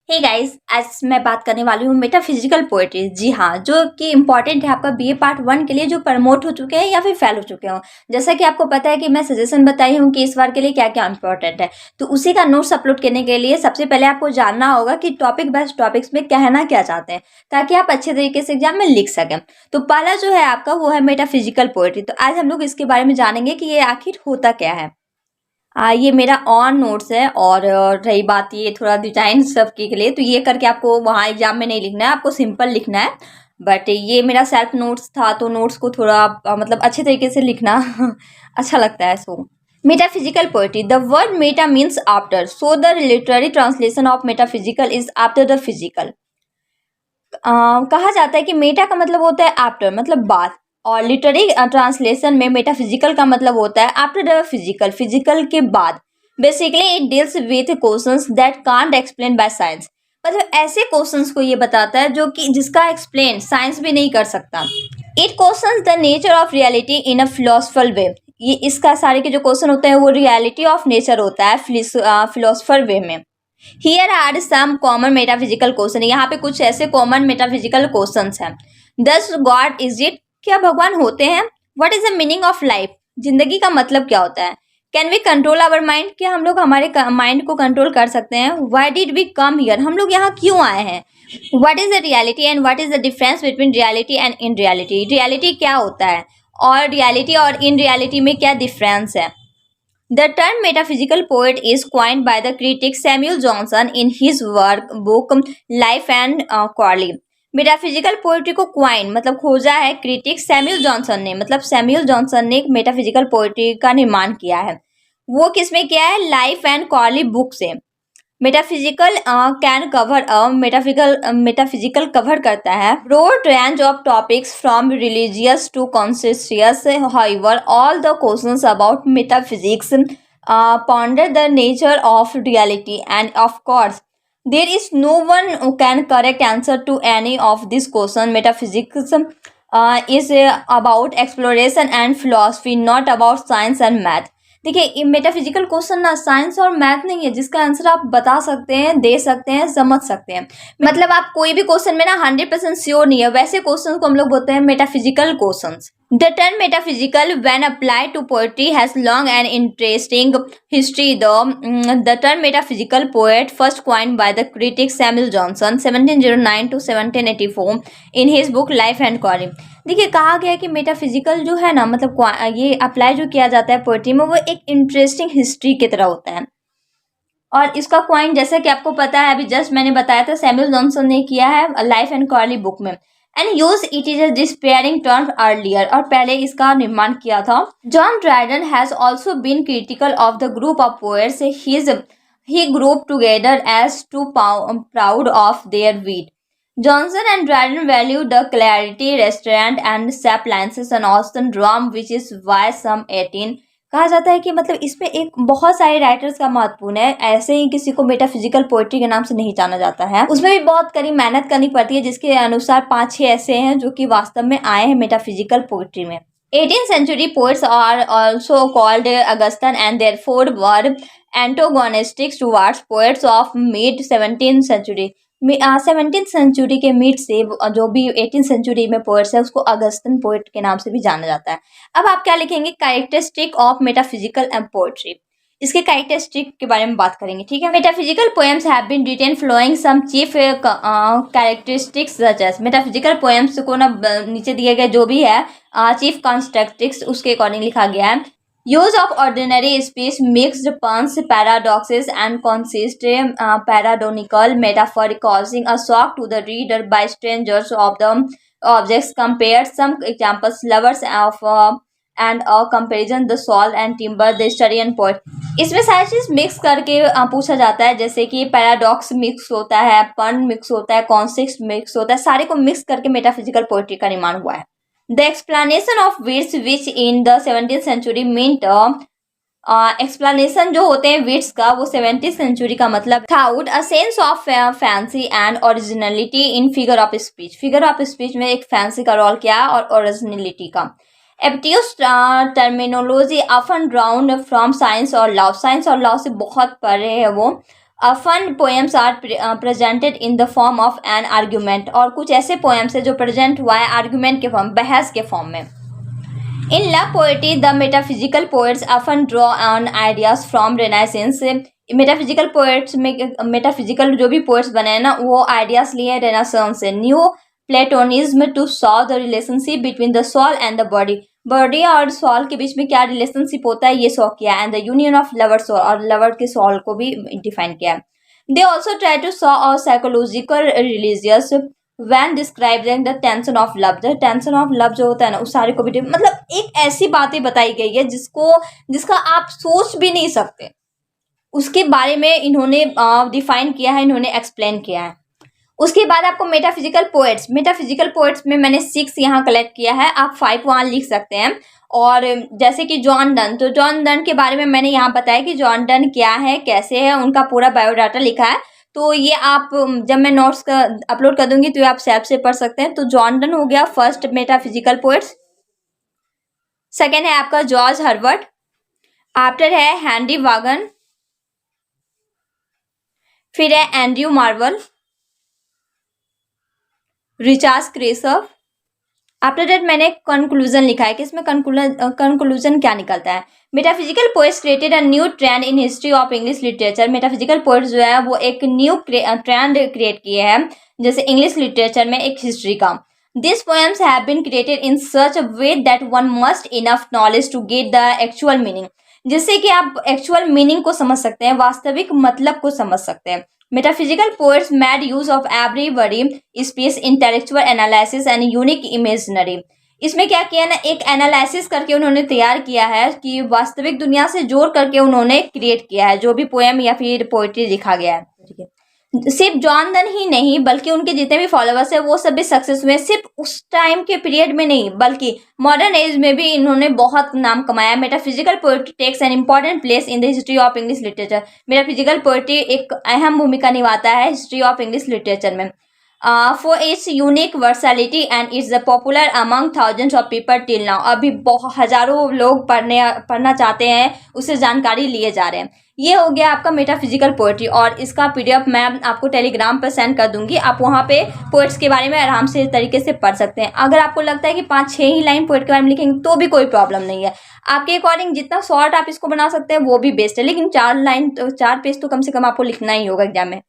Hey guys, आज मैं बात करने वाली हूँ मेटाफिजिकल पोएट्री। जी हाँ, जो कि इम्पोर्टेंट है आपका बीए पार्ट 1 के लिए, जो प्रमोट हो चुके हैं या फिर फेल हो चुके हो। जैसा कि आपको पता है कि मैं सजेशन बताई हूँ कि इस बार के लिए क्या क्या इंपॉर्टेंट है, तो उसी का नोट्स अपलोड करने के लिए सबसे पहले आपको जानना होगा कि टॉपिक बेस्ड टॉपिक्स में कहना क्या चाहते हैं, ताकि आप अच्छे तरीके से एग्जाम में लिख सकें। तो पहला जो है आपका वो है मेटाफिजिकल पोएट्री। तो आज हम लोग इसके बारे में जानेंगे कि ये आखिर होता क्या है। ये मेरा ऑन नोट्स है और रही बात ये थोड़ा डिजाइन सब के लिए, तो ये करके आपको वहाँ एग्जाम में नहीं लिखना है, आपको सिंपल लिखना है। बट ये मेरा सेल्फ नोट्स था, तो नोट्स को थोड़ा मतलब अच्छे तरीके से लिखना अच्छा लगता है। So metaphysical poetry, the word meta means after, so the literary translation of metaphysical is after the physical. कहा जाता है कि मेटा का मतलब होता है आफ्टर, मतलब बाद, और लिटरेरी ट्रांसलेशन में मेटाफिजिकल का मतलब होता है आफ्टर द फिजिकल, फिजिकल के बाद। Basically it deals with questions that can't explain by science. मतलब ऐसे क्वेश्चंस को ये बताता है जो कि जिसका एक्सप्लेन साइंस भी नहीं कर सकता। It questions the nature of reality in a philosophical way. ये इसका सारे के जो क्वेश्चन होते हैं वो रियलिटी ऑफ नेचर होता है फिलोसफर वे में। Here are some common metaphysical question. यहाँ पे कुछ ऐसे कॉमन मेटाफिजिकल क्वेश्चंस हैं। दस गॉड इज इट, क्या भगवान होते हैं? What is the meaning of life, जिंदगी का मतलब क्या होता है? Can we control our mind, क्या हम लोग हमारे माइंड को कंट्रोल कर सकते हैं? Why did we come here, हम लोग यहाँ क्यों आए हैं? What is the reality and what is the difference between reality and unreality, reality क्या होता है और रियलिटी और इन रियलिटी में क्या डिफरेंस है? The term metaphysical poet is coined by the critic Samuel Johnson in his book Life and Quarrelly. Metaphysical poetry को coin मतलब खोजा है क्रिटिक सैम्यूल जॉनसन ने, मतलब सैम्यूल जॉनसन ने मेटाफिजिकल पोएट्री का निर्माण किया है। वो किसमें किया है? लाइफ एंड कॉर्ली बुक से। Metaphysical can cover metaphysical cover करता है broad range of topics from religious to conscious. However all the questions about metaphysics ponder the nature of reality, and of course there is no one who can correct answer to any of these questions. Metaphysics is about exploration and philosophy, not about science and math. देखिए, metaphysical question ना science और math नहीं है जिसका answer आप बता सकते हैं, दे सकते हैं, समझ सकते हैं। मतलब आप कोई भी क्वेश्चन में ना 100% श्योर नहीं है, वैसे क्वेश्चन को हम लोग बोलते हैं metaphysical questions. The term metaphysical, when applied to poetry, has long and interesting history. The term metaphysical poet first coined by the critic Samuel Johnson 1709 to 1784 in his book Life and Quarrelly. देखिए, कहा गया है कि metaphysical जो है ना, मतलब ये अप्लाई जो किया जाता है पोएट्री में, वो एक इंटरेस्टिंग हिस्ट्री की तरह होता है। और इसका क्वाइन जैसा कि आपको पता है, अभी जस्ट मैंने बताया था, सैमुअल जॉनसन ने किया है लाइफ एंड कॉर्ली बुक में। And use it is a disparaging term earlier, और पहले इसका निर्माण किया था। John Dryden has also been critical of the group of poets he grouped together as too proud of their wit. Johnson and Dryden valued the clarity, restraint, and sapiences and Austin drum, which is why some 18 कहा जाता है कि मतलब इसमें एक बहुत सारे writers का महत्वपूर्ण है। ऐसे ही किसी को मेटाफिजिकल पोएट्री के नाम से नहीं जाना जाता है, उसमें भी बहुत कड़ी मेहनत करनी पड़ती है, जिसके अनुसार 5-6 ऐसे हैं जो कि वास्तव में आए हैं मेटाफिजिकल पोएट्री में। 18th century poets are also called Augustan, and therefore were antagonistic towards poets of mid 17th century. 17th century के मिड से जो भी 18th सेंचुरी में पोएट्स है उसको अगस्टन पोएट के नाम से भी जाना जाता है। अब आप क्या लिखेंगे? Characteristic of metaphysical and poetry, इसके कैरेक्टरिस्टिक के बारे में बात करेंगे, ठीक है। Metaphysical poems have been written following some chief characteristics such as. Metaphysical poems को ना नीचे दिए गए जो भी है चीफ कॉन्स्ट्रक्टिक्स उसके अकॉर्डिंग लिखा गया है। Use of ordinary speech, mixed puns, paradoxes, and consist paradonical metaphor causing a shock to the reader by strangers of the objects compared. Some examples: lovers of and a comparison, the soul and timber, the study and poet. इसमें सारी चीज mix करके पूछा जाता है, जैसे कि paradox mix होता है, पन मिक्स होता है, कॉन्सिस्ट मिक्स होता है, सारे को मिक्स करके मेटाफिजिकल पोएट्री का निर्माण हुआ है। The explanation of wits, which in the 17th century meant explanation जो होते हैं विट्स का, वो 17th सेंचुरी का मतलब था a sense of fancy and originality in figure of speech. Figure of speech में एक फैंसी का रोल किया और ओरिजिनलिटी का। Aptitude terminology often drawn from science और लॉ, साइंस और लॉ से बहुत परे है वो। Often poems are presented in the form of an argument, और कुछ ऐसे poems है जो present हुआ है argument के form, बहस के form में. In love poetry, the metaphysical poets often draw on ideas from Renaissance. Metaphysical poets में मेटाफिजिकल जो भी पोएट्स बने हैं ना, वो आइडियाज लिए हैं रेनेसांस से. Neo Platonism to solve the relationship between the soul and the body. Body और सोल के बीच में क्या रिलेशनशिप होता है ये शो किया. And the union of lover soul, और लवर के सोल को भी डिफाइन किया. They also try to show a psychological religious when describing the tension of love. the tension of love जो होता है ना, उस सारे को भी मतलब एक ऐसी बातें बताई गई है जिसका आप सोच भी नहीं सकते, उसके बारे में इन्होंने डिफाइन किया है, इन्होंने एक्सप्लेन किया है. उसके बाद आपको मेटाफिजिकल पोएट्स में मैंने 6 यहाँ कलेक्ट किया है. आप 5 वहाँ लिख सकते हैं. और जैसे कि जॉन डन, तो जॉन डन के बारे में मैंने यहाँ बताया कि जॉन डन क्या है, कैसे है, उनका पूरा बायोडाटा लिखा है. तो ये आप जब मैं नोट्स का अपलोड कर दूंगी तो आप सेल्फ से पढ़ सकते हैं. तो जॉन डन हो गया फर्स्ट मेटाफिजिकल पोएट्स. सेकेंड है आपका जॉर्ज हर्बर्ट. आफ्टर है हेनरी वागन. फिर है Andrew Marvell, Richard Crashaw. After that मैंने कंक्लूजन लिखा है कि इसमें कंक्लूजन क्या निकलता है. Metaphysical poets created a new trend in history of English literature. Metaphysical poets जो है वो एक न्यू ट्रेंड क्रिएट किए हैं जैसे इंग्लिश लिटरेचर में एक हिस्ट्री का. This poems have been created in such a way that one must enough knowledge to get the actual meaning. जिससे कि आप एक्चुअल मीनिंग को समझ सकते हैं, वास्तविक मतलब को समझ सकते हैं. Metaphysical poets made use of everybody space intellectual analysis and unique imaginary. इसमें क्या किया ना, एक एनालिसिस करके उन्होंने तैयार किया है कि वास्तविक दुनिया से जोड़ करके उन्होंने क्रिएट किया है जो भी पोएम या फिर पोइट्री लिखा गया है. ठीक है, सिर्फ जॉन डन ही नहीं बल्कि उनके जितने भी फॉलोअर्स है वो सब भी सक्सेस हुए. सिर्फ उस टाइम के पीरियड में नहीं बल्कि मॉडर्न एज में भी इन्होंने बहुत नाम कमाया. Metaphysical poetry takes an important place in the history of English literature. Metaphysical poetry एक अहम भूमिका निभाता है हिस्ट्री ऑफ इंग्लिश लिटरेचर में. For its unique versatility and its popular among thousands of people till now. अभी बहुत हजारों लोग पढ़ना चाहते हैं, उससे जानकारी लिए जा रहे हैं. ये हो गया आपका मेटाफिजिकल पोएट्री, और इसका पीडीएफ मैं आपको टेलीग्राम पर सेंड कर दूंगी. आप वहाँ पे पोएट्स के बारे में आराम से तरीके से पढ़ सकते हैं. अगर आपको लगता है कि 5-6 ही लाइन पोएट के बारे में लिखेंगे तो भी कोई प्रॉब्लम नहीं है. आपके अकॉर्डिंग जितना शॉर्ट आप इसको बना सकते हैं वो भी बेस्ट है, लेकिन 4 लाइन 4 पेज तो कम से कम आपको लिखना ही होगा एग्जाम में.